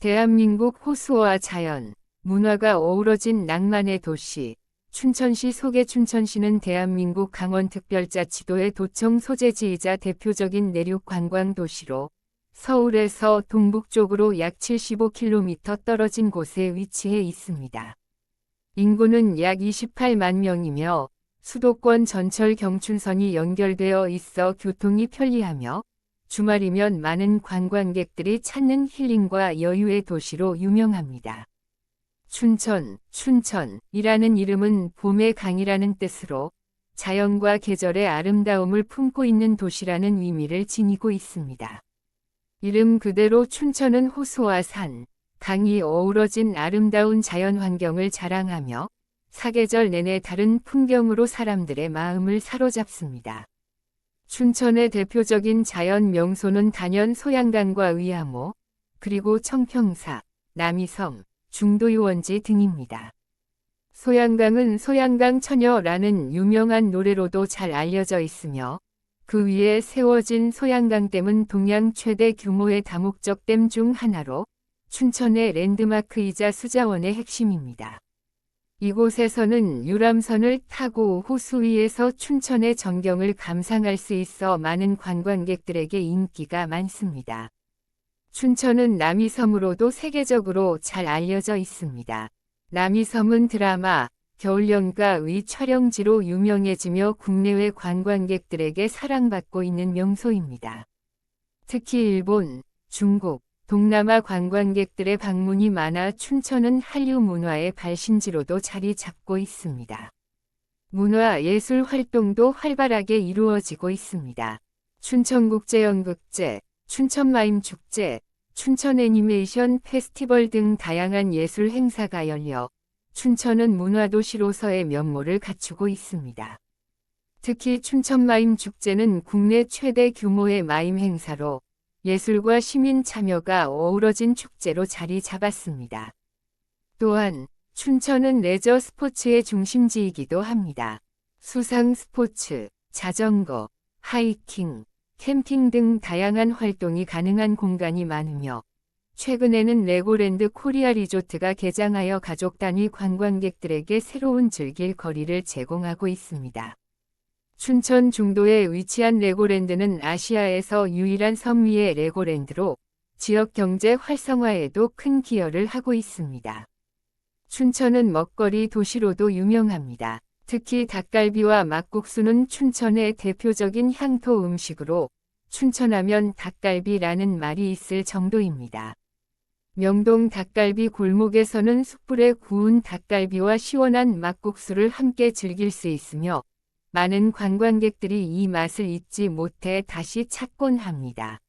대한민국 호수와 자연, 문화가 어우러진 낭만의 도시, 춘천시 소개. 춘천시는 대한민국 강원특별자치도의 도청 소재지이자 대표적인 내륙 관광 도시로 서울에서 동북쪽으로 약 75km 떨어진 곳에 위치해 있습니다. 인구는 약 28만 명이며 수도권 전철 경춘선이 연결되어 있어 교통이 편리하며 주말이면 많은 관광객들이 찾는 힐링과 여유의 도시로 유명합니다. 춘천이라는 이름은 봄의 강이라는 뜻으로 자연과 계절의 아름다움을 품고 있는 도시라는 의미를 지니고 있습니다. 이름 그대로 춘천은 호수와 산, 강이 어우러진 아름다운 자연 환경을 자랑하며 사계절 내내 다른 풍경으로 사람들의 마음을 사로잡습니다. 춘천의 대표적인 자연 명소는 단연 소양강과 위암호, 그리고 청평사, 남이섬, 중도유원지 등입니다. 소양강은 소양강 처녀라는 유명한 노래로도 잘 알려져 있으며 그 위에 세워진 소양강댐은 동양 최대 규모의 다목적 댐 중 하나로 춘천의 랜드마크이자 수자원의 핵심입니다. 이곳에서는 유람선을 타고 호수 위에서 춘천의 전경을 감상할 수 있어 많은 관광객들에게 인기가 많습니다. 춘천은 남이섬으로도 세계적으로 잘 알려져 있습니다. 남이섬은 드라마 겨울연가의 촬영지로 유명해지며 국내외 관광객들에게 사랑받고 있는 명소입니다. 특히 일본, 중국, 동남아 관광객들의 방문이 많아 춘천은 한류 문화의 발신지로도 자리 잡고 있습니다. 문화 예술 활동도 활발하게 이루어지고 있습니다. 춘천국제연극제, 춘천마임축제, 춘천애니메이션 페스티벌 등 다양한 예술 행사가 열려 춘천은 문화도시로서의 면모를 갖추고 있습니다. 특히 춘천마임축제는 국내 최대 규모의 마임 행사로 예술과 시민 참여가 어우러진 축제로 자리 잡았습니다. 또한 춘천은 레저 스포츠의 중심지이기도 합니다. 수상 스포츠, 자전거, 하이킹, 캠핑 등 다양한 활동이 가능한 공간이 많으며 최근에는 레고랜드 코리아 리조트가 개장하여 가족 단위 관광객들에게 새로운 즐길 거리를 제공하고 있습니다. 춘천 중도에 위치한 레고랜드는 아시아에서 유일한 섬 위의 레고랜드로 지역 경제 활성화에도 큰 기여를 하고 있습니다. 춘천은 먹거리 도시로도 유명합니다. 특히 닭갈비와 막국수는 춘천의 대표적인 향토 음식으로 춘천하면 닭갈비라는 말이 있을 정도입니다. 명동 닭갈비 골목에서는 숯불에 구운 닭갈비와 시원한 막국수를 함께 즐길 수 있으며 많은 관광객들이 이 맛을 잊지 못해 다시 찾곤 합니다.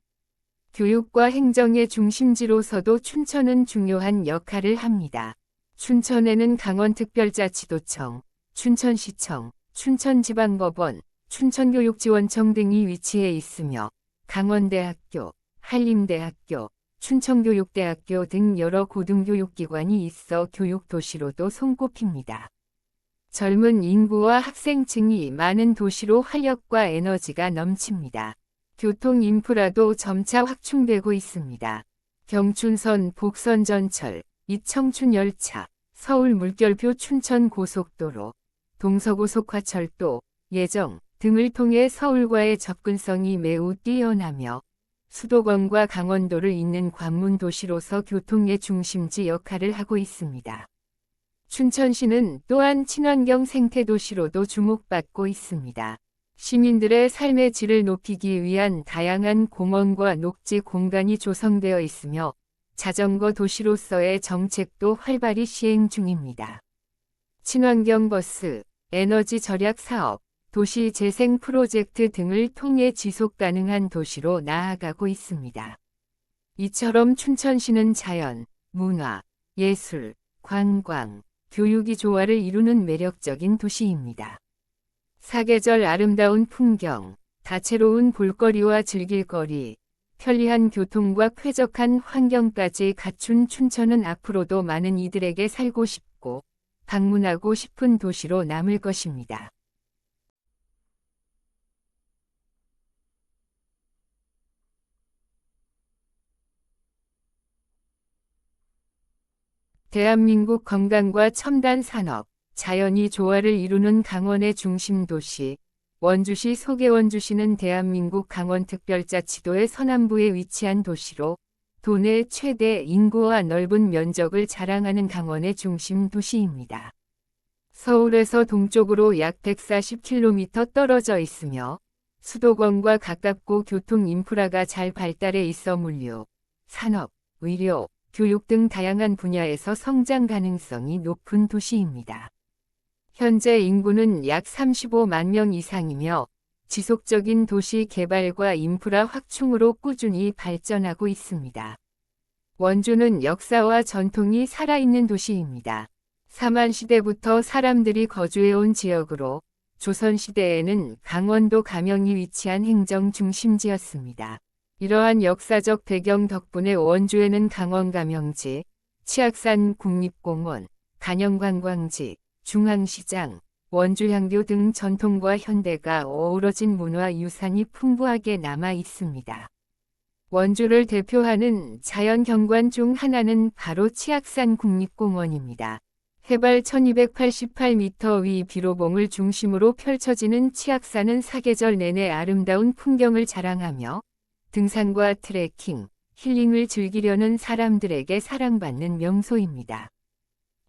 교육과 행정의 중심지로서도 춘천은 중요한 역할을 합니다. 춘천에는 강원특별자치도청, 춘천시청, 춘천지방법원, 춘천교육지원청 등이 위치해 있으며 강원대학교, 한림대학교, 춘천교육대학교 등 여러 고등교육기관이 있어 교육도시로도 손꼽힙니다. 젊은 인구와 학생층이 많은 도시로 활력과 에너지가 넘칩니다. 교통 인프라도 점차 확충되고 있습니다. 경춘선 복선전철, 이청춘열차, 서울 물결표 춘천고속도로, 동서고속화철도, 예정 등을 통해 서울과의 접근성이 매우 뛰어나며 수도권과 강원도를 잇는 관문 도시로서 교통의 중심지 역할을 하고 있습니다. 춘천시는 또한 친환경 생태도시로도 주목받고 있습니다. 시민들의 삶의 질을 높이기 위한 다양한 공원과 녹지 공간이 조성되어 있으며 자전거 도시로서의 정책도 활발히 시행 중입니다. 친환경 버스, 에너지 절약 사업, 도시 재생 프로젝트 등을 통해 지속 가능한 도시로 나아가고 있습니다. 이처럼 춘천시는 자연, 문화, 예술, 관광, 교육이 조화를 이루는 매력적인 도시입니다. 사계절 아름다운 풍경, 다채로운 볼거리와 즐길거리, 편리한 교통과 쾌적한 환경까지 갖춘 춘천은 앞으로도 많은 이들에게 살고 싶고 방문하고 싶은 도시로 남을 것입니다. 대한민국 건강과 첨단 산업, 자연이 조화를 이루는 강원의 중심 도시, 원주시 소개. 원주시는 대한민국 강원특별자치도의 서남부에 위치한 도시로 도내 최대 인구와 넓은 면적을 자랑하는 강원의 중심 도시입니다. 서울에서 동쪽으로 약 140km 떨어져 있으며 수도권과 가깝고 교통 인프라가 잘 발달해 있어 물류, 산업, 의료, 교육 등 다양한 분야에서 성장 가능성이 높은 도시입니다. 현재 인구는 약 35만 명 이상이며 지속적인 도시 개발과 인프라 확충으로 꾸준히 발전하고 있습니다. 원주는 역사와 전통이 살아있는 도시입니다. 삼한시대부터 사람들이 거주해온 지역으로 조선시대에는 강원도 감영이 위치한 행정 중심지였습니다. 이러한 역사적 배경 덕분에 원주에는 강원 감영지, 치악산 국립공원, 간영관광지, 중앙시장, 원주향교 등 전통과 현대가 어우러진 문화유산이 풍부하게 남아 있습니다. 원주를 대표하는 자연경관 중 하나는 바로 치악산 국립공원입니다. 해발 1288m 위 비로봉을 중심으로 펼쳐지는 치악산은 사계절 내내 아름다운 풍경을 자랑하며 등산과 트레킹, 힐링을 즐기려는 사람들에게 사랑받는 명소입니다.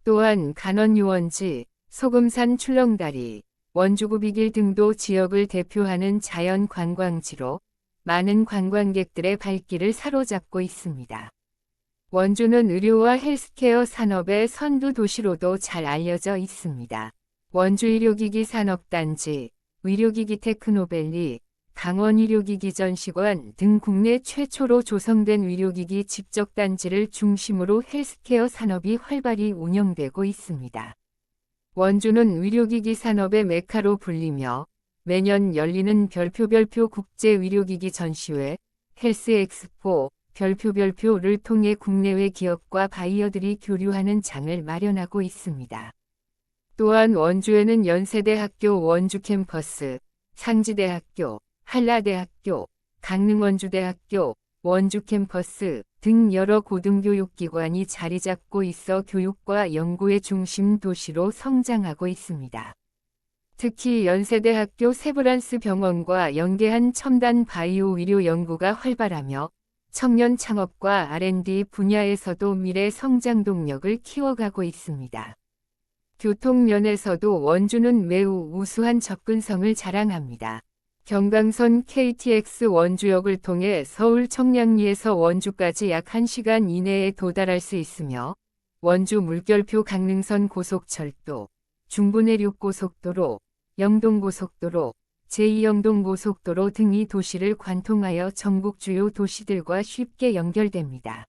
또한 간원유원지, 소금산 출렁다리, 원주구비길 등도 지역을 대표하는 자연 관광지로 많은 관광객들의 발길을 사로잡고 있습니다. 원주는 의료와 헬스케어 산업의 선두 도시로도 잘 알려져 있습니다. 원주 의료기기 산업단지, 의료기기 테크노밸리, 강원 의료기기 전시관 등 국내 최초로 조성된 의료기기 집적단지를 중심으로 헬스케어 산업이 활발히 운영되고 있습니다. 원주는 의료기기 산업의 메카로 불리며 매년 열리는 별표 국제 의료기기 전시회, 헬스엑스포, 별표를 통해 국내외 기업과 바이어들이 교류하는 장을 마련하고 있습니다. 또한 원주에는 연세대학교 원주 캠퍼스, 상지대학교, 한라대학교, 강릉원주대학교, 원주 캠퍼스 등 여러 고등교육기관이 자리 잡고 있어 교육과 연구의 중심 도시로 성장하고 있습니다. 특히 연세대학교 세브란스 병원과 연계한 첨단 바이오 의료 연구가 활발하며 청년 창업과 R&D 분야에서도 미래 성장 동력을 키워가고 있습니다. 교통면에서도 원주는 매우 우수한 접근성을 자랑합니다. 경강선 KTX 원주역을 통해 서울 청량리에서 원주까지 약 1시간 이내에 도달할 수 있으며 원주 물결표 강릉선 고속철도, 중부내륙고속도로, 영동고속도로, 제2영동고속도로 등이 도시를 관통하여 전국 주요 도시들과 쉽게 연결됩니다.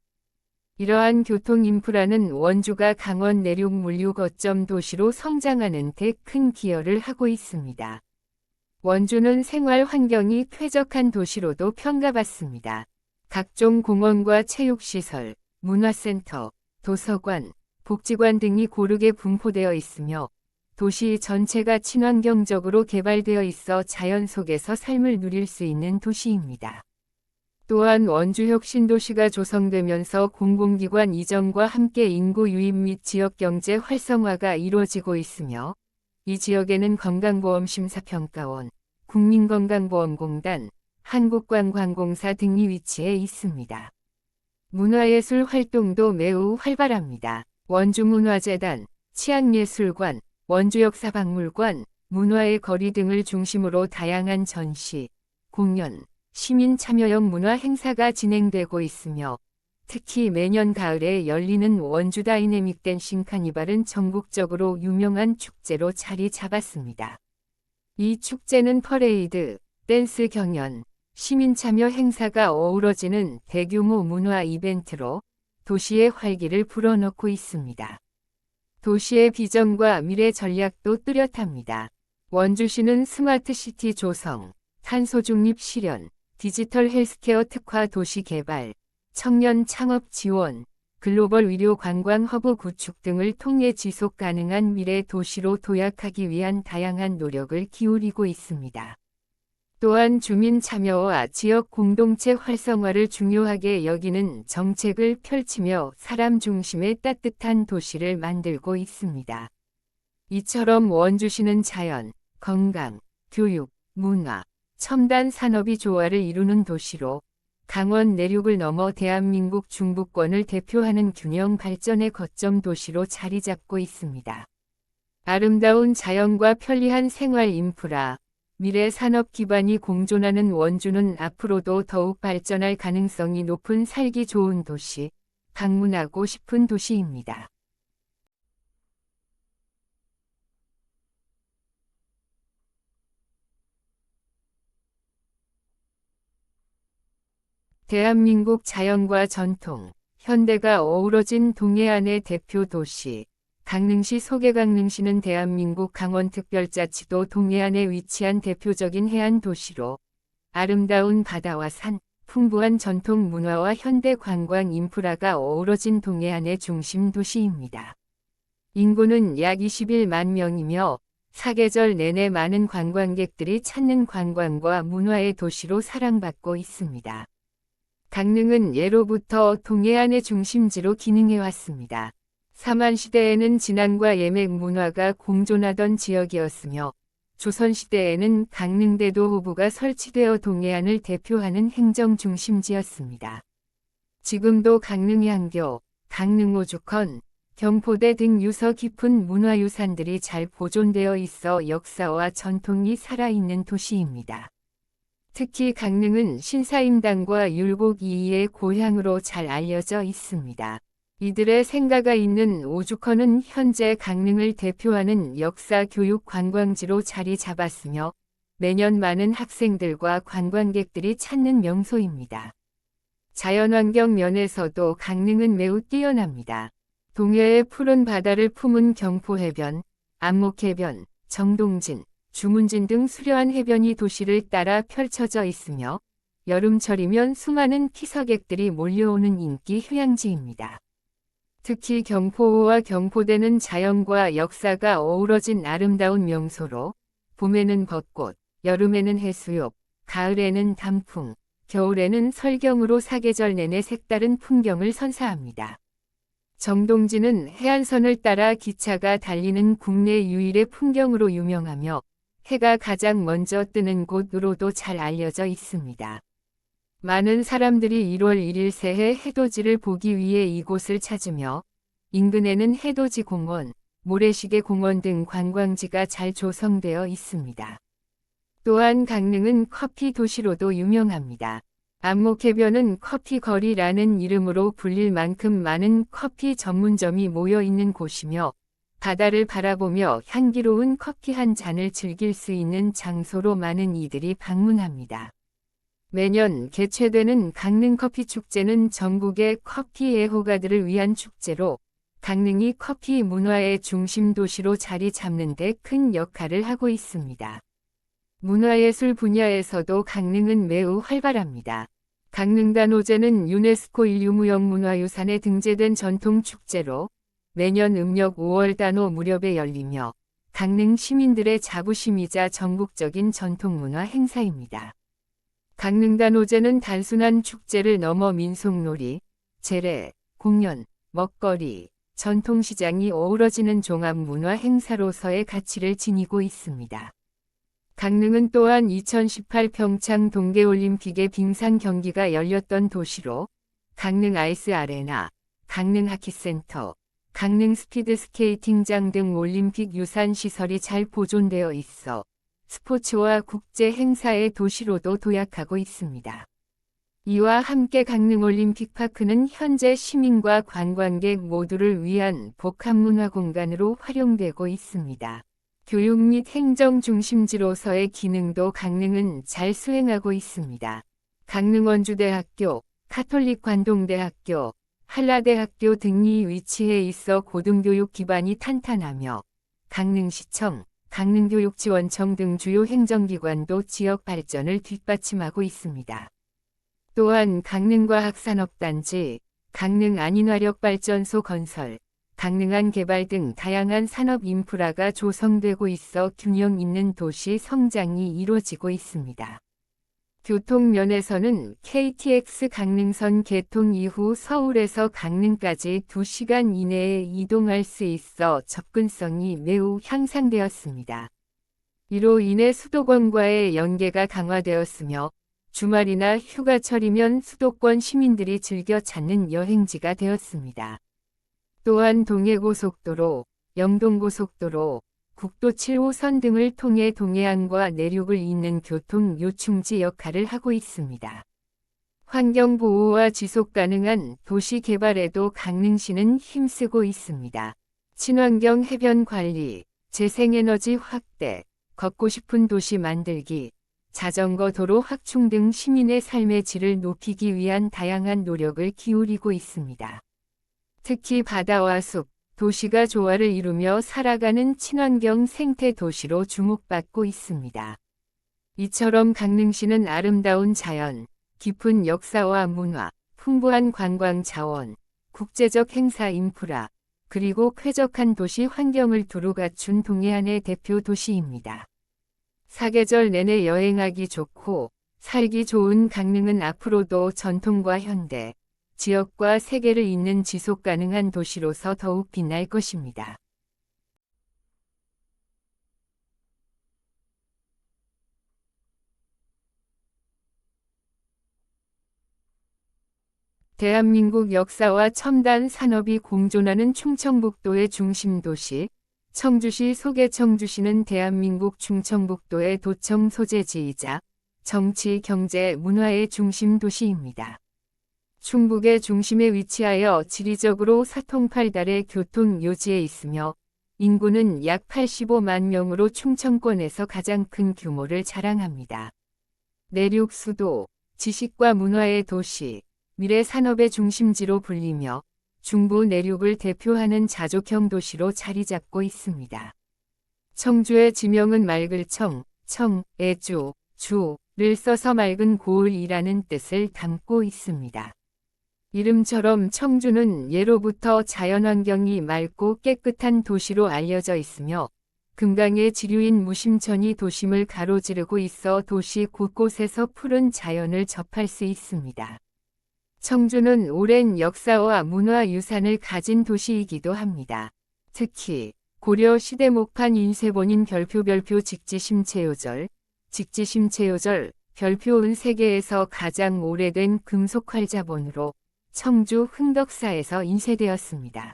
이러한 교통 인프라는 원주가 강원 내륙 물류 거점 도시로 성장하는 데 큰 기여를 하고 있습니다. 원주는 생활 환경이 쾌적한 도시로도 평가받습니다. 각종 공원과 체육시설, 문화센터, 도서관, 복지관 등이 고르게 분포되어 있으며 도시 전체가 친환경적으로 개발되어 있어 자연 속에서 삶을 누릴 수 있는 도시입니다. 또한 원주 혁신도시가 조성되면서 공공기관 이전과 함께 인구 유입 및 지역경제 활성화가 이루어지고 있으며 이 지역에는 건강보험심사평가원, 국민건강보험공단, 한국관광공사 등이 위치해 있습니다. 문화예술 활동도 매우 활발합니다. 원주문화재단, 치안예술관, 원주역사박물관, 문화의 거리 등을 중심으로 다양한 전시, 공연, 시민 참여형 문화 행사가 진행되고 있으며 특히 매년 가을에 열리는 원주 다이내믹 댄싱 카니발은 전국적으로 유명한 축제로 자리 잡았습니다. 이 축제는 퍼레이드, 댄스 경연, 시민 참여 행사가 어우러지는 대규모 문화 이벤트로 도시의 활기를 불어넣고 있습니다. 도시의 비전과 미래 전략도 뚜렷합니다. 원주시는 스마트시티 조성, 탄소 중립 실현, 디지털 헬스케어 특화 도시 개발, 청년 창업 지원, 글로벌 의료 관광 허브 구축 등을 통해 지속 가능한 미래 도시로 도약하기 위한 다양한 노력을 기울이고 있습니다. 또한 주민 참여와 지역 공동체 활성화를 중요하게 여기는 정책을 펼치며 사람 중심의 따뜻한 도시를 만들고 있습니다. 이처럼 원주시는 자연, 건강, 교육, 문화, 첨단 산업이 조화를 이루는 도시로 강원 내륙을 넘어 대한민국 중부권을 대표하는 균형 발전의 거점 도시로 자리 잡고 있습니다. 아름다운 자연과 편리한 생활 인프라, 미래 산업 기반이 공존하는 원주는 앞으로도 더욱 발전할 가능성이 높은 살기 좋은 도시, 방문하고 싶은 도시입니다. 대한민국 자연과 전통, 현대가 어우러진 동해안의 대표 도시, 강릉시 소개강릉시는 대한민국 강원특별자치도 동해안에 위치한 대표적인 해안 도시로 아름다운 바다와 산, 풍부한 전통 문화와 현대 관광 인프라가 어우러진 동해안의 중심 도시입니다. 인구는 약 21만 명이며 사계절 내내 많은 관광객들이 찾는 관광과 문화의 도시로 사랑받고 있습니다. 강릉은 예로부터 동해안의 중심지로 기능해왔습니다. 삼한시대에는 진안과 예맥 문화가 공존하던 지역이었으며 조선시대에는 강릉대도 호부가 설치되어 동해안을 대표하는 행정중심지였습니다. 지금도 강릉향교, 강릉오죽헌, 경포대 등 유서 깊은 문화유산들이 잘 보존되어 있어 역사와 전통이 살아있는 도시입니다. 특히 강릉은 신사임당과 율곡 이이의 고향으로 잘 알려져 있습니다. 이들의 생가가 있는 오죽헌은 현재 강릉을 대표하는 역사 교육 관광지로 자리 잡았으며 매년 많은 학생들과 관광객들이 찾는 명소입니다. 자연환경 면에서도 강릉은 매우 뛰어납니다. 동해의 푸른 바다를 품은 경포해변, 안목해변, 정동진, 주문진 등 수려한 해변이 도시를 따라 펼쳐져 있으며 여름철이면 수많은 피서객들이 몰려오는 인기 휴양지입니다. 특히 경포호와 경포대는 자연과 역사가 어우러진 아름다운 명소로 봄에는 벚꽃, 여름에는 해수욕, 가을에는 단풍, 겨울에는 설경으로 사계절 내내 색다른 풍경을 선사합니다. 정동진은 해안선을 따라 기차가 달리는 국내 유일의 풍경으로 유명하며 해가 가장 먼저 뜨는 곳으로도 잘 알려져 있습니다. 많은 사람들이 1월 1일 새해 해돋이를 보기 위해 이곳을 찾으며 인근에는 해돋이 공원, 모래시계 공원 등 관광지가 잘 조성되어 있습니다. 또한 강릉은 커피 도시로도 유명합니다. 안목해변은 커피거리라는 이름으로 불릴 만큼 많은 커피 전문점이 모여 있는 곳이며 바다를 바라보며 향기로운 커피 한 잔을 즐길 수 있는 장소로 많은 이들이 방문합니다. 매년 개최되는 강릉커피축제는 전국의 커피 애호가들을 위한 축제로 강릉이 커피 문화의 중심 도시로 자리 잡는 데 큰 역할을 하고 있습니다. 문화예술 분야에서도 강릉은 매우 활발합니다. 강릉단오제는 유네스코 인류무형문화유산에 등재된 전통축제로 매년 음력 5월 단오 무렵에 열리며 강릉 시민들의 자부심이자 전국적인 전통문화 행사입니다. 강릉단오제는 단순한 축제를 넘어 민속놀이, 제례, 공연, 먹거리, 전통시장이 어우러지는 종합문화 행사로서의 가치를 지니고 있습니다. 강릉은 또한 2018 평창 동계올림픽의 빙상 경기가 열렸던 도시로 강릉 아이스 아레나, 강릉 하키센터, 강릉 스피드 스케이팅장 등 올림픽 유산 시설이 잘 보존되어 있어 스포츠와 국제 행사의 도시로도 도약하고 있습니다. 이와 함께 강릉올림픽파크는 현재 시민과 관광객 모두를 위한 복합문화 공간으로 활용되고 있습니다. 교육 및 행정 중심지로서의 기능도 강릉은 잘 수행하고 있습니다. 강릉원주대학교, 가톨릭관동대학교, 한라대학교 등이 위치해 있어 고등교육 기반이 탄탄하며 강릉시청, 강릉교육지원청 등 주요 행정기관도 지역 발전을 뒷받침하고 있습니다. 또한 강릉과학산업단지, 강릉안인화력발전소 건설, 강릉안 개발 등 다양한 산업 인프라가 조성되고 있어 균형 있는 도시 성장이 이루어지고 있습니다. 교통면에서는 KTX 강릉선 개통 이후 서울에서 강릉까지 2시간 이내에 이동할 수 있어 접근성이 매우 향상되었습니다. 이로 인해 수도권과의 연계가 강화되었으며 주말이나 휴가철이면 수도권 시민들이 즐겨 찾는 여행지가 되었습니다. 또한 동해고속도로, 영동고속도로, 국도 7호선 등을 통해 동해안과 내륙을 잇는 교통 요충지 역할을 하고 있습니다. 환경보호와 지속가능한 도시 개발에도 강릉시는 힘쓰고 있습니다. 친환경 해변 관리, 재생에너지 확대, 걷고 싶은 도시 만들기, 자전거 도로 확충 등 시민의 삶의 질을 높이기 위한 다양한 노력을 기울이고 있습니다. 특히 바다와 숲, 도시가 조화를 이루며 살아가는 친환경 생태 도시로 주목받고 있습니다. 이처럼 강릉시는 아름다운 자연, 깊은 역사와 문화, 풍부한 관광 자원, 국제적 행사 인프라, 그리고 쾌적한 도시 환경을 두루 갖춘 동해안의 대표 도시입니다. 사계절 내내 여행하기 좋고 살기 좋은 강릉은 앞으로도 전통과 현대, 지역과 세계를 잇는 지속가능한 도시로서 더욱 빛날 것입니다. 대한민국 역사와 첨단 산업이 공존하는 충청북도의 중심도시, 청주시 소개. 청주시는 대한민국 충청북도의 도청 소재지이자 정치, 경제, 문화의 중심 도시입니다. 충북의 중심에 위치하여 지리적으로 사통팔달의 교통 요지에 있으며 인구는 약 85만 명으로 충청권에서 가장 큰 규모를 자랑합니다. 내륙 수도, 지식과 문화의 도시, 미래 산업의 중심지로 불리며 중부 내륙을 대표하는 자족형 도시로 자리 잡고 있습니다. 청주의 지명은 맑을 청, 애주, 주를 써서 맑은 고을이라는 뜻을 담고 있습니다. 이름처럼 청주는 예로부터 자연환경이 맑고 깨끗한 도시로 알려져 있으며 금강의 지류인 무심천이 도심을 가로지르고 있어 도시 곳곳에서 푸른 자연을 접할 수 있습니다. 청주는 오랜 역사와 문화유산을 가진 도시이기도 합니다. 특히 고려 시대 목판 인쇄본인 별표 직지심체요절, 별표은 세계에서 가장 오래된 금속 활자본으로 청주 흥덕사에서 인쇄되었습니다.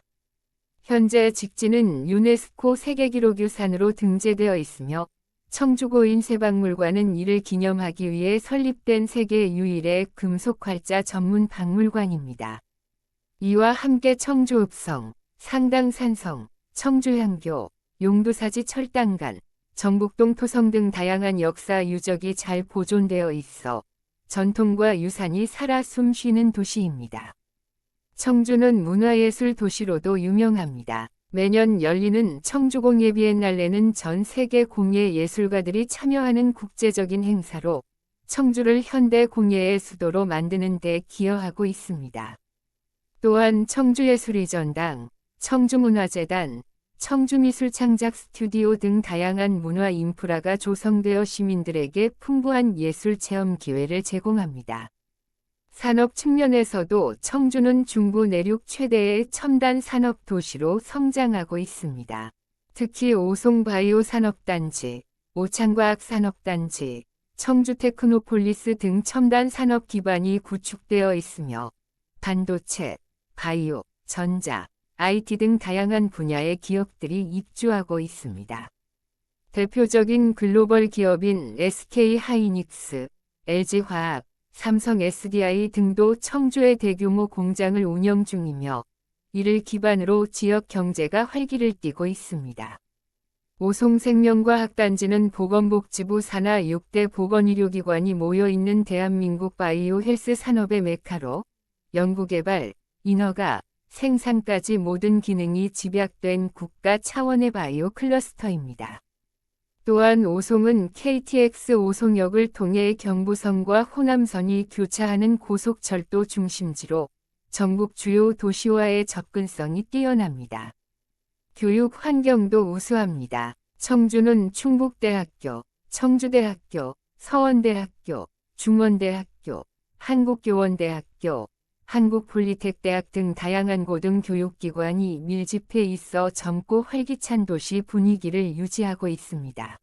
현재 직지는 유네스코 세계기록유산으로 등재되어 있으며 청주고 인쇄박물관은 이를 기념하기 위해 설립된 세계 유일의 금속 활자 전문 박물관입니다. 이와 함께 청주읍성, 상당산성, 청주향교, 용두사지 철당간, 전북동 토성 등 다양한 역사 유적이 잘 보존되어 있어 전통과 유산이 살아 숨쉬는 도시입니다. 청주는 문화예술 도시로도 유명합니다. 매년 열리는 청주공예 비엔날레는 전 세계 공예 예술가들이 참여하는 국제적인 행사로 청주를 현대 공예의 수도로 만드는 데 기여하고 있습니다. 또한 청주예술이전당, 청주문화재단, 청주미술창작 스튜디오 등 다양한 문화 인프라가 조성되어 시민들에게 풍부한 예술 체험 기회를 제공합니다. 산업 측면에서도 청주는 중부 내륙 최대의 첨단 산업 도시로 성장하고 있습니다. 특히 오송바이오 산업단지, 오창과학산업단지, 청주테크노폴리스 등 첨단 산업 기반이 구축되어 있으며 반도체, 바이오, 전자, IT 등 다양한 분야의 기업들이 입주하고 있습니다. 대표적인 글로벌 기업인 SK하이닉스, LG화학, 삼성 SDI 등도 청주에 대규모 공장을 운영 중이며 이를 기반으로 지역 경제가 활기를 띠고 있습니다. 오송생명과학단지는 보건복지부 산하 6대 보건의료기관이 모여있는 대한민국 바이오 헬스 산업의 메카로 연구개발, 인허가, 생산까지 모든 기능이 집약된 국가 차원의 바이오 클러스터입니다. 또한 오송은 KTX 오송역을 통해 경부선과 호남선이 교차하는 고속철도 중심지로 전국 주요 도시와의 접근성이 뛰어납니다. 교육 환경도 우수합니다. 청주는 충북대학교, 청주대학교, 서원대학교, 중원대학교, 한국교원대학교, 한국폴리텍대학 등 다양한 고등교육기관이 밀집해 있어 젊고 활기찬 도시 분위기를 유지하고 있습니다.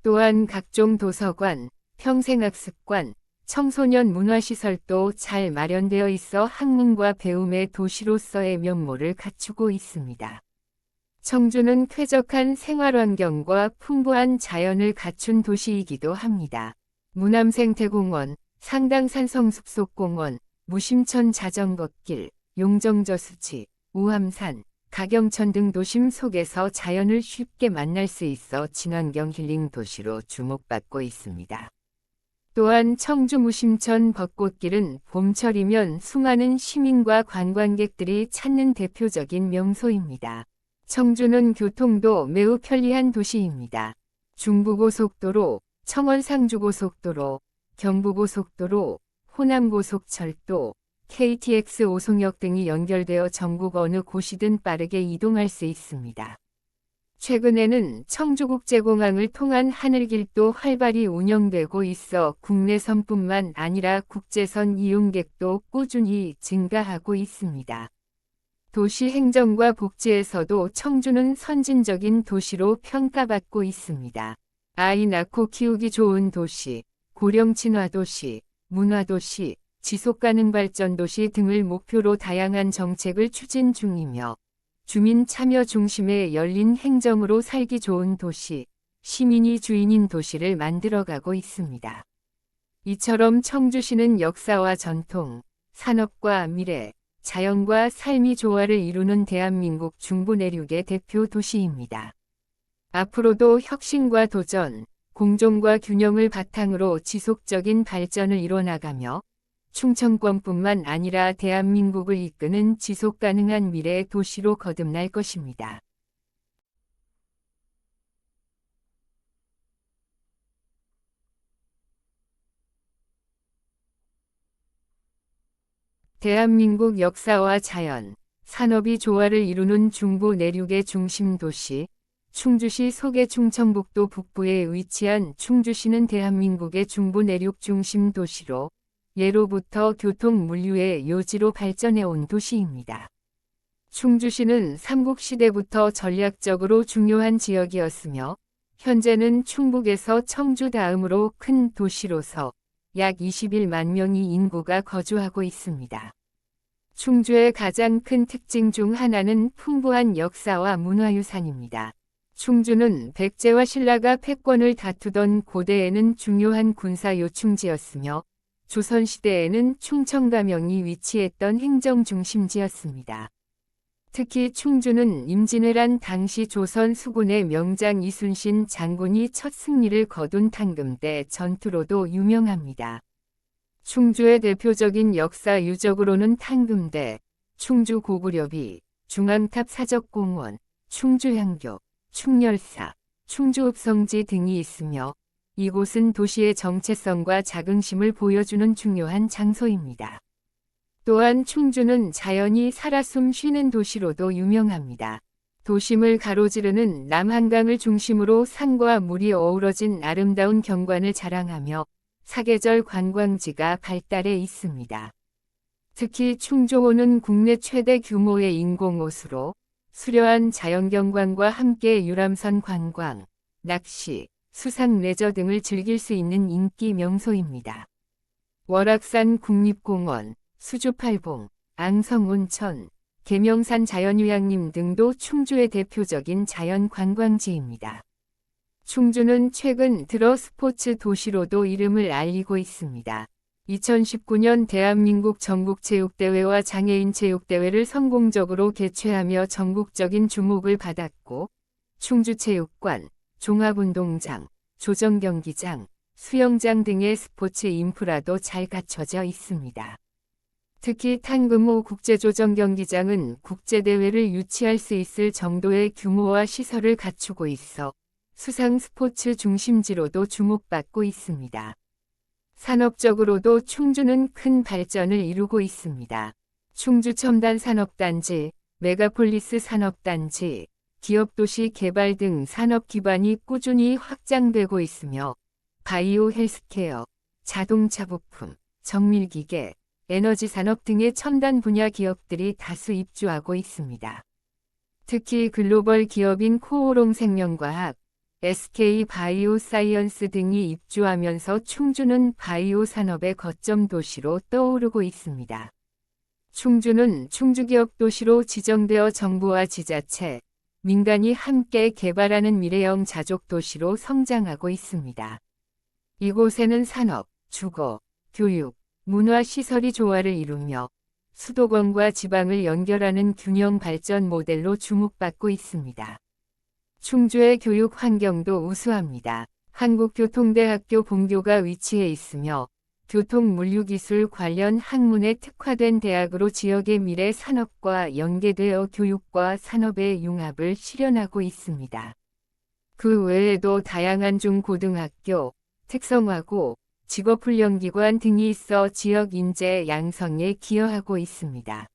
또한 각종 도서관, 평생학습관, 청소년 문화시설도 잘 마련되어 있어 학문과 배움의 도시로서의 면모를 갖추고 있습니다. 청주는 쾌적한 생활환경과 풍부한 자연을 갖춘 도시이기도 합니다. 무남생태공원, 상당산 성숲속공원, 무심천 자전거길, 용정저수지, 우암산, 가경천 등 도심 속에서 자연을 쉽게 만날 수 있어 친환경 힐링 도시로 주목받고 있습니다. 또한 청주 무심천 벚꽃길은 봄철이면 수많은 시민과 관광객들이 찾는 대표적인 명소입니다. 청주는 교통도 매우 편리한 도시입니다. 중부고속도로, 청원상주고속도로, 경부고속도로, 호남고속철도, KTX 오송역 등이 연결되어 전국 어느 곳이든 빠르게 이동할 수 있습니다. 최근에는 청주국제공항을 통한 하늘길도 활발히 운영되고 있어 국내선뿐만 아니라 국제선 이용객도 꾸준히 증가하고 있습니다. 도시 행정과 복지에서도 청주는 선진적인 도시로 평가받고 있습니다. 아이 낳고 키우기 좋은 도시, 고령 친화 도시, 문화도시, 지속가능 발전 도시 등을 목표로 다양한 정책을 추진 중이며 주민 참여 중심의 열린 행정으로 살기 좋은 도시, 시민이 주인인 도시를 만들어가고 있습니다. 이처럼 청주시는 역사와 전통, 산업과 미래, 자연과 삶이 조화를 이루는 대한민국 중부 내륙의 대표 도시입니다. 앞으로도 혁신과 도전, 공존과 균형을 바탕으로 지속적인 발전을 이뤄나가며 충청권뿐만 아니라 대한민국을 이끄는 지속가능한 미래의 도시로 거듭날 것입니다. 대한민국 역사와 자연, 산업이 조화를 이루는 중부 내륙의 중심 도시, 충주시 속의 충청북도 북부에 위치한 충주시는 대한민국의 중부 내륙 중심 도시로 예로부터 교통 물류의 요지로 발전해온 도시입니다. 충주시는 삼국시대부터 전략적으로 중요한 지역이었으며 현재는 충북에서 청주 다음으로 큰 도시로서 약 21만 명의 인구가 거주하고 있습니다. 충주의 가장 큰 특징 중 하나는 풍부한 역사와 문화유산입니다. 충주는 백제와 신라가 패권을 다투던 고대에는 중요한 군사 요충지였으며 조선시대에는 충청가명이 위치했던 행정중심지였습니다. 특히 충주는 임진왜란 당시 조선 수군의 명장 이순신 장군이 첫 승리를 거둔 탄금대 전투로도 유명합니다. 충주의 대표적인 역사 유적으로는 탄금대, 충주 고구려비, 중앙탑 사적공원, 충주향교, 충렬사, 충주읍성지 등이 있으며 이곳은 도시의 정체성과 자긍심을 보여주는 중요한 장소입니다. 또한 충주는 자연이 살아 숨 쉬는 도시로도 유명합니다. 도심을 가로지르는 남한강을 중심으로 산과 물이 어우러진 아름다운 경관을 자랑하며 사계절 관광지가 발달해 있습니다. 특히 충주호는 국내 최대 규모의 인공호수로 수려한 자연경관과 함께 유람선 관광, 낚시, 수상 레저 등을 즐길 수 있는 인기 명소입니다. 월악산 국립공원, 수주팔봉, 앙성온천, 계명산 자연휴양림 등도 충주의 대표적인 자연관광지입니다. 충주는 최근 들어 스포츠 도시로도 이름을 알리고 있습니다. 2019년 대한민국 전국체육대회와 장애인체육대회를 성공적으로 개최하며 전국적인 주목을 받았고 충주체육관, 종합운동장, 조정경기장, 수영장 등의 스포츠 인프라도 잘 갖춰져 있습니다. 특히 탄금호 국제조정경기장은 국제대회를 유치할 수 있을 정도의 규모와 시설을 갖추고 있어 수상 스포츠 중심지로도 주목받고 있습니다. 산업적으로도 충주는 큰 발전을 이루고 있습니다. 충주 첨단 산업단지, 메가폴리스 산업단지, 기업도시 개발 등 산업 기반이 꾸준히 확장되고 있으며 바이오 헬스케어, 자동차 부품, 정밀기계, 에너지 산업 등의 첨단 분야 기업들이 다수 입주하고 있습니다. 특히 글로벌 기업인 코오롱 생명과학, SK 바이오사이언스 등이 입주하면서 충주는 바이오 산업의 거점 도시로 떠오르고 있습니다. 충주는 충주기업 도시로 지정되어 정부와 지자체, 민간이 함께 개발하는 미래형 자족 도시로 성장하고 있습니다. 이곳에는 산업, 주거, 교육, 문화 시설이 조화를 이루며 수도권과 지방을 연결하는 균형 발전 모델로 주목받고 있습니다. 충주의 교육 환경도 우수합니다. 한국교통대학교 본교가 위치해 있으며 교통물류기술 관련 학문에 특화된 대학으로 지역의 미래 산업과 연계되어 교육과 산업의 융합을 실현하고 있습니다. 그 외에도 다양한 중고등학교, 특성화고, 직업훈련기관 등이 있어 지역 인재 양성에 기여하고 있습니다.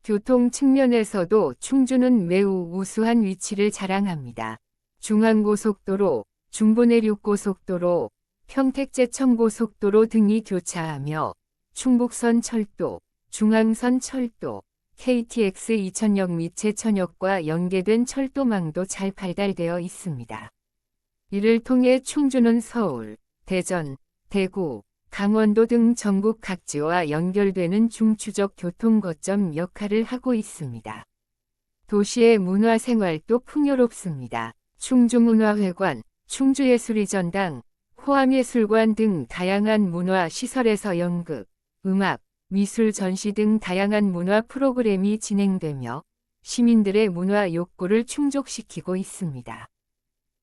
교통 측면에서도 충주는 매우 우수한 위치를 자랑합니다. 중앙고속도로, 중부내륙고속도로, 평택제천고속도로 등이 교차하며 충북선 철도, 중앙선 철도, KTX 이천역 및 제천역과 연계된 철도망도 잘 발달되어 있습니다. 이를 통해 충주는 서울, 대전, 대구, 강원도 등 전국 각지와 연결되는 중추적 교통거점 역할을 하고 있습니다. 도시의 문화생활도 풍요롭습니다. 충주문화회관, 충주예술이전당, 호암예술관 등 다양한 문화시설에서 연극, 음악, 미술 전시 등 다양한 문화 프로그램이 진행되며 시민들의 문화 욕구를 충족시키고 있습니다.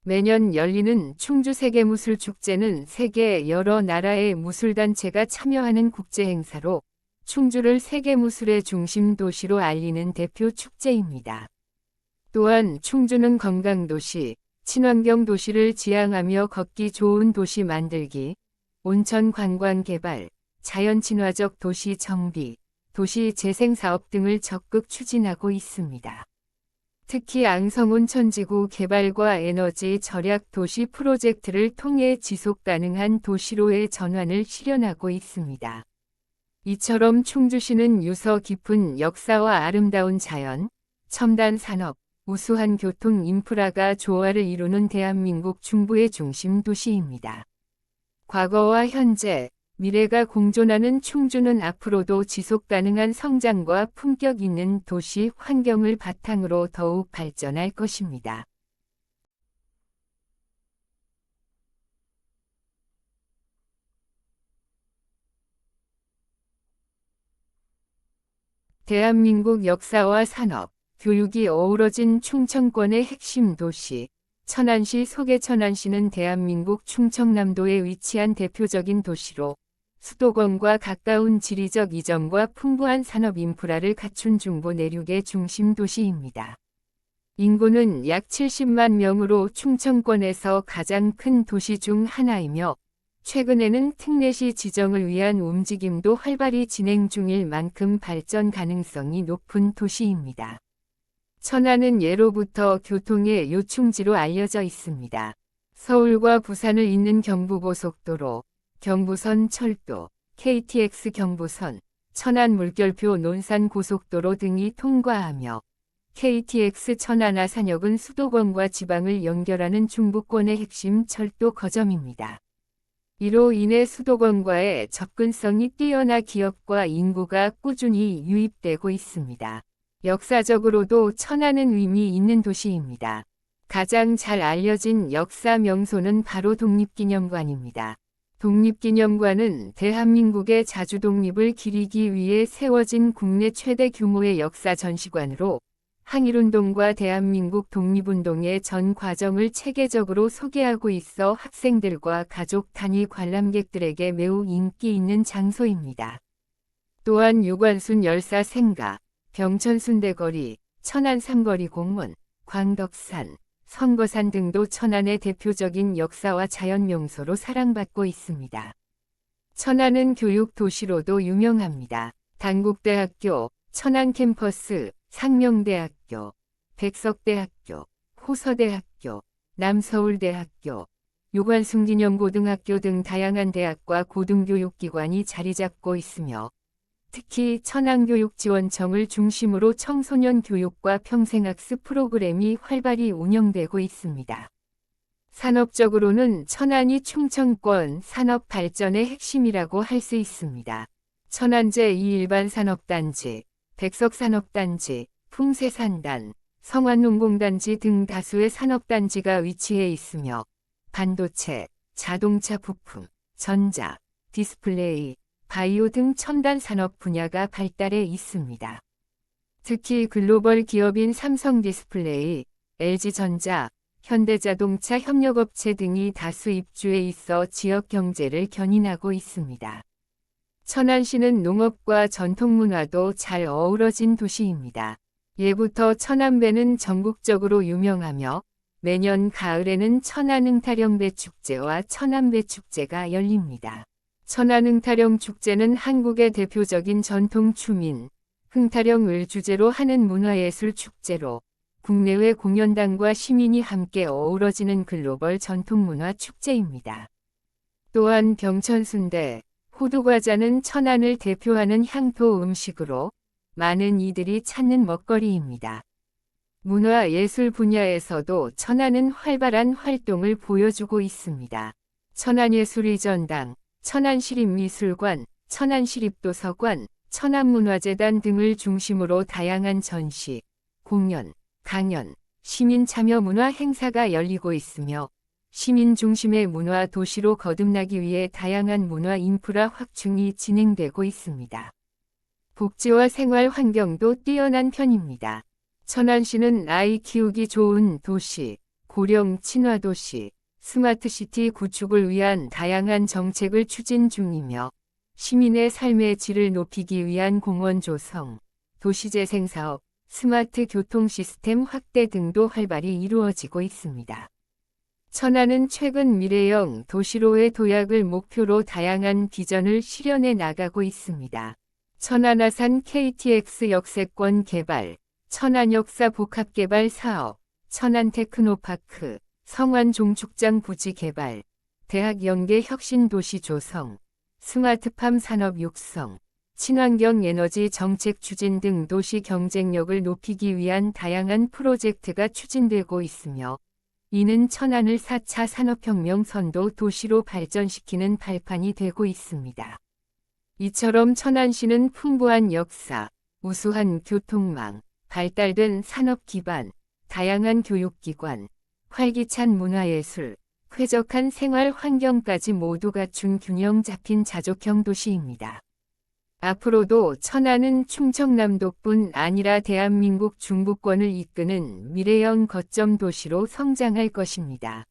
매년 열리는 충주세계무술축제는 세계 여러 나라의 무술단체가 참여하는 국제행사로 충주를 세계무술의 중심 도시로 알리는 대표 축제입니다. 또한 충주는 건강도시, 친환경 도시를 지향하며 걷기 좋은 도시 만들기, 온천 관광 개발, 자연 친화적 도시 정비, 도시 재생 사업 등을 적극 추진하고 있습니다. 특히 앙성온천지구 개발과 에너지 절약 도시 프로젝트를 통해 지속 가능한 도시로의 전환을 실현하고 있습니다. 이처럼 충주시는 유서 깊은 역사와 아름다운 자연, 첨단 산업, 우수한 교통 인프라가 조화를 이루는 대한민국 중부의 중심 도시입니다. 과거와 현재, 미래가 공존하는 충주는 앞으로도 지속 가능한 성장과 품격 있는 도시 환경을 바탕으로 더욱 발전할 것입니다. 대한민국 역사와 산업, 교육이 어우러진 충청권의 핵심 도시, 천안시 소개. 천안시는 대한민국 충청남도에 위치한 대표적인 도시로 수도권과 가까운 지리적 이점과 풍부한 산업 인프라를 갖춘 중부 내륙의 중심 도시입니다. 인구는 약 70만 명으로 충청권에서 가장 큰 도시 중 하나이며 최근에는 특례시 지정을 위한 움직임도 활발히 진행 중일 만큼 발전 가능성이 높은 도시입니다. 천안은 예로부터 교통의 요충지로 알려져 있습니다. 서울과 부산을 잇는 경부고속도로, 경부선 철도, KTX 경부선, 천안 물결표 논산 고속도로 등이 통과하며 KTX 천안 아산역은 수도권과 지방을 연결하는 중부권의 핵심 철도 거점입니다. 이로 인해 수도권과의 접근성이 뛰어나 기업과 인구가 꾸준히 유입되고 있습니다. 역사적으로도 천안은 의미 있는 도시입니다. 가장 잘 알려진 역사 명소는 바로 독립기념관입니다. 독립기념관은 대한민국의 자주독립을 기리기 위해 세워진 국내 최대 규모의 역사 전시관으로 항일운동과 대한민국 독립운동의 전 과정을 체계적으로 소개하고 있어 학생들과 가족 단위 관람객들에게 매우 인기 있는 장소입니다. 또한 유관순 열사 생가, 병천순대거리, 천안 삼거리 공원, 광덕산, 선거산 등도 천안의 대표적인 역사와 자연 명소로 사랑받고 있습니다. 천안은 교육 도시로도 유명합니다. 단국대학교, 천안 캠퍼스, 상명대학교, 백석대학교, 호서대학교, 남서울대학교, 요관순기념고등학교 등 다양한 대학과 고등교육기관이 자리 잡고 있으며 특히 천안교육지원청을 중심으로 청소년 교육과 평생학습 프로그램이 활발히 운영되고 있습니다. 산업적으로는 천안이 충청권 산업 발전의 핵심이라고 할 수 있습니다. 천안 제2일반산업단지, 백석산업단지, 풍세산단, 성안농공단지 등 다수의 산업단지가 위치해 있으며 반도체, 자동차 부품, 전자, 디스플레이, 바이오 등 첨단 산업 분야가 발달해 있습니다. 특히 글로벌 기업인 삼성디스플레이, LG전자, 현대자동차 협력업체 등이 다수 입주해 있어 지역 경제를 견인하고 있습니다. 천안시는 농업과 전통문화도 잘 어우러진 도시입니다. 예부터 천안배는 전국적으로 유명하며 매년 가을에는 천안흥타령배축제와 천안배축제가 열립니다. 천안흥타령축제는 한국의 대표적인 전통 추민, 흥타령을 주제로 하는 문화예술 축제로 국내외 공연단과 시민이 함께 어우러지는 글로벌 전통문화 축제입니다. 또한 병천순대, 호두과자는 천안을 대표하는 향토 음식으로 많은 이들이 찾는 먹거리입니다. 문화예술 분야에서도 천안은 활발한 활동을 보여주고 있습니다. 천안예술의전당, 천안시립미술관, 천안시립도서관, 천안문화재단 등을 중심으로 다양한 전시, 공연, 강연, 시민 참여 문화 행사가 열리고 있으며 시민 중심의 문화 도시로 거듭나기 위해 다양한 문화 인프라 확충이 진행되고 있습니다. 복지와 생활 환경도 뛰어난 편입니다. 천안시는 아이 키우기 좋은 도시, 고령 친화 도시, 스마트시티 구축을 위한 다양한 정책을 추진 중이며 시민의 삶의 질을 높이기 위한 공원 조성, 도시재생 사업, 스마트 교통 시스템 확대 등도 활발히 이루어지고 있습니다. 천안은 최근 미래형 도시로의 도약을 목표로 다양한 비전을 실현해 나가고 있습니다. 천안아산 KTX 역세권 개발, 천안역사 복합개발 사업, 천안테크노파크, 성완종축장 부지 개발, 대학 연계 혁신도시 조성, 스마트팜 산업 육성, 친환경 에너지 정책 추진 등 도시 경쟁력을 높이기 위한 다양한 프로젝트가 추진되고 있으며 이는 천안을 4차 산업혁명 선도 도시로 발전시키는 발판이 되고 있습니다. 이처럼 천안시는 풍부한 역사, 우수한 교통망, 발달된 산업 기반, 다양한 교육기관, 활기찬 문화예술, 쾌적한 생활 환경까지 모두 갖춘 균형 잡힌 자족형 도시입니다. 앞으로도 천안은 충청남도뿐 아니라 대한민국 중부권을 이끄는 미래형 거점 도시로 성장할 것입니다.